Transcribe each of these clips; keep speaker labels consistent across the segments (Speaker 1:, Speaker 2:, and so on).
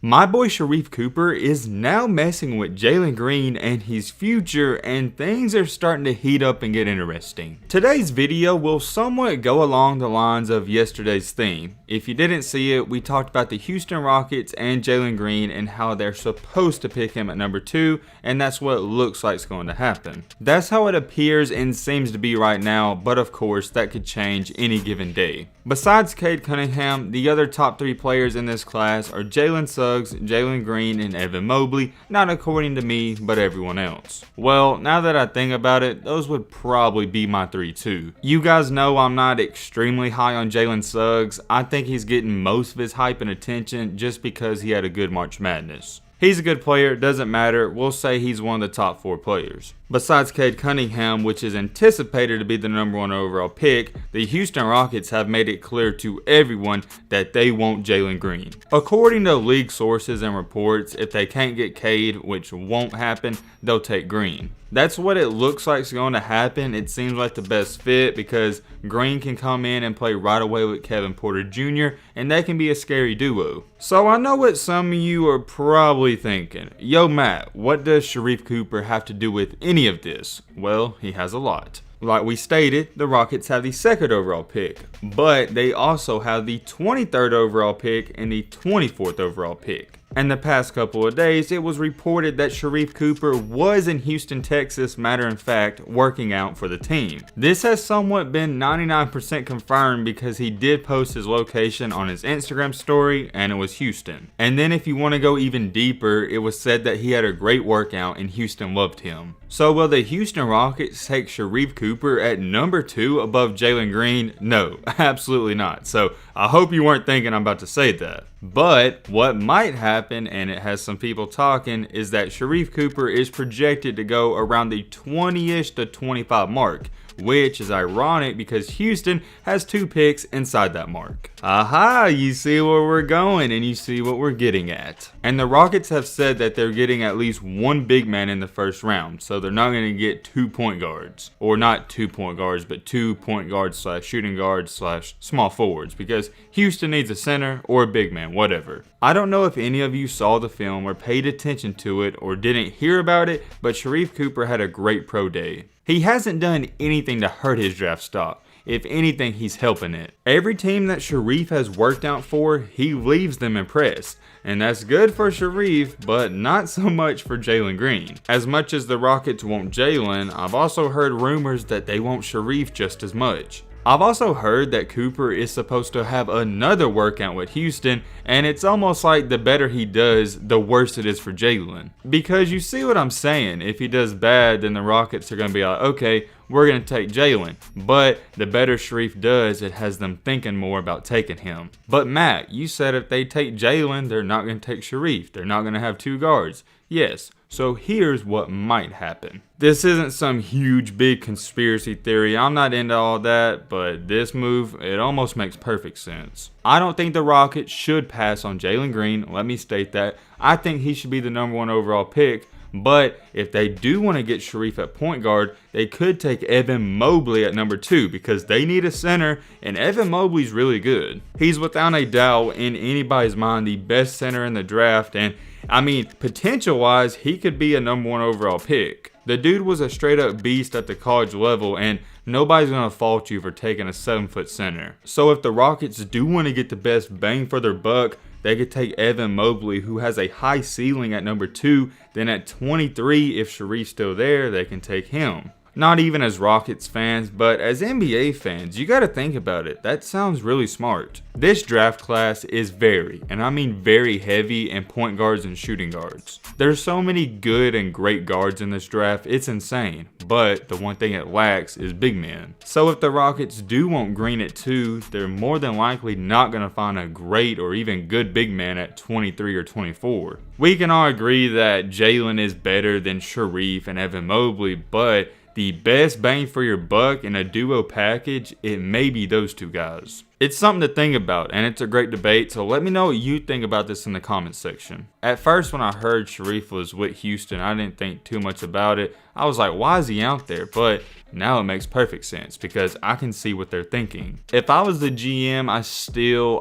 Speaker 1: My boy Sharife Cooper is now messing with Jalen Green and his future, and things are starting to heat up and get interesting. Today's video will somewhat go along the lines of yesterday's theme. If you didn't see it, we talked about the Houston Rockets and Jalen Green and how they're supposed to pick him at number 2, and that's what it looks like is going to happen. That's how it appears and seems to be right now, but of course that could change any given day. Besides Cade Cunningham, the other top 3 players in this class are Jalen Suggs, Jalen Green, and Evan Mobley, not according to me, but everyone else. Well, now that I think about it, those would probably be my 3 too. You guys know I'm not extremely high on Jalen Suggs. I think he's getting most of his hype and attention just because he had a good March Madness. He's a good player, doesn't matter, we'll say he's one of the top 4 players. Besides Cade Cunningham, which is anticipated to be the number 1 overall pick, the Houston Rockets have made it clear to everyone that they want Jalen Green. According to league sources and reports, if they can't get Cade, which won't happen, they'll take Green. That's what it looks like is going to happen. It seems like the best fit because Green can come in and play right away with Kevin Porter Jr. and they can be a scary duo. So I know what some of you are probably thinking. Yo Matt, what does Sharife Cooper have to do with any of this? Well, he has a lot. Like we stated, the Rockets have the 2nd overall pick, but they also have the 23rd overall pick and the 24th overall pick. And the past couple of days, it was reported that Sharife Cooper was in Houston, Texas, matter of fact, working out for the team. This has somewhat been 99% confirmed because he did post his location on his Instagram story, and it was Houston. And then if you want to go even deeper, it was said that he had a great workout and Houston loved him. So will the Houston Rockets take Sharife Cooper at number 2 above Jalen Green? No, absolutely not. So I hope you weren't thinking I'm about to say that. But what might happen, and it has some people talking, is that Sharife Cooper is projected to go around the 20-ish to 25 mark, which is ironic because Houston has 2 picks inside that mark. Aha, you see where we're going and you see what we're getting at. And the Rockets have said that they're getting at least 1 big man in the first round, so they're not going to get 2 point guards. Or not 2 point guards, but 2 point guards / shooting guards / small forwards, because Houston needs a center or a big man, whatever. I don't know if any of you saw the film or paid attention to it or didn't hear about it, but Sharife Cooper had a great pro day. He hasn't done anything to hurt his draft stock. If anything, he's helping it. Every team that Sharife has worked out for, he leaves them impressed. And that's good for Sharife, but not so much for Jalen Green. As much as the Rockets want Jalen, I've also heard rumors that they want Sharife just as much. I've also heard that Cooper is supposed to have another workout with Houston, and it's almost like the better he does, the worse it is for Jalen. Because you see what I'm saying, if he does bad, then the Rockets are going to be like, okay, we're going to take Jalen. But the better Sharife does, it has them thinking more about taking him. But Matt, you said if they take Jalen, they're not going to take Sharife. They're not going to have 2 guards. Yes, so here's what might happen. This isn't some huge big conspiracy theory. I'm not into all that, but this move, it almost makes perfect sense. I don't think the Rockets should pass on Jalen Green. Let me state that. I think he should be the number 1 overall pick. But if they do want to get Sharife at point guard, they could take Evan Mobley at number 2 because they need a center, and Evan Mobley's really good. He's without a doubt, in anybody's mind, the best center in the draft, and I mean, potential-wise, he could be a number 1 overall pick. The dude was a straight-up beast at the college level, and nobody's going to fault you for taking a 7-foot center. So if the Rockets do want to get the best bang for their buck, they could take Evan Mobley, who has a high ceiling at number 2. Then at 23, if Sharife's still there, they can take him. Not even as Rockets fans, but as NBA fans, you gotta think about it. That sounds really smart. This draft class is very, and I mean very heavy in point guards and shooting guards. There's so many good and great guards in this draft, it's insane. But the one thing it lacks is big men. So if the Rockets do want Green at 2, they're more than likely not gonna find a great or even good big man at 23 or 24. We can all agree that Jalen is better than Sharife and Evan Mobley, but the best bang for your buck in a duo package, it may be those 2 guys. It's something to think about, and it's a great debate, so let me know what you think about this in the comments section. At first, when I heard Sharife was with Houston, I didn't think too much about it. I was like, why is he out there? But now it makes perfect sense because I can see what they're thinking. If I was the GM,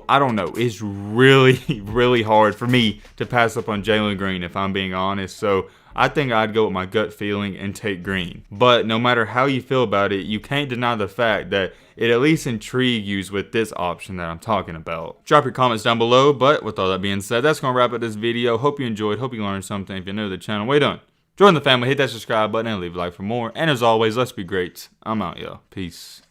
Speaker 1: I don't know. It's really, really hard for me to pass up on Jalen Green if I'm being honest. So I think I'd go with my gut feeling and take Green. But no matter how you feel about it, you can't deny the fact that it at least intrigues you with this option that I'm talking about. Drop your comments down below, but with all that being said, that's going to wrap up this video. Hope you enjoyed, hope you learned something. If you're new to the channel, wait on. Join the family, hit that subscribe button, and leave a like for more. And as always, let's be great. I'm out, y'all. Peace.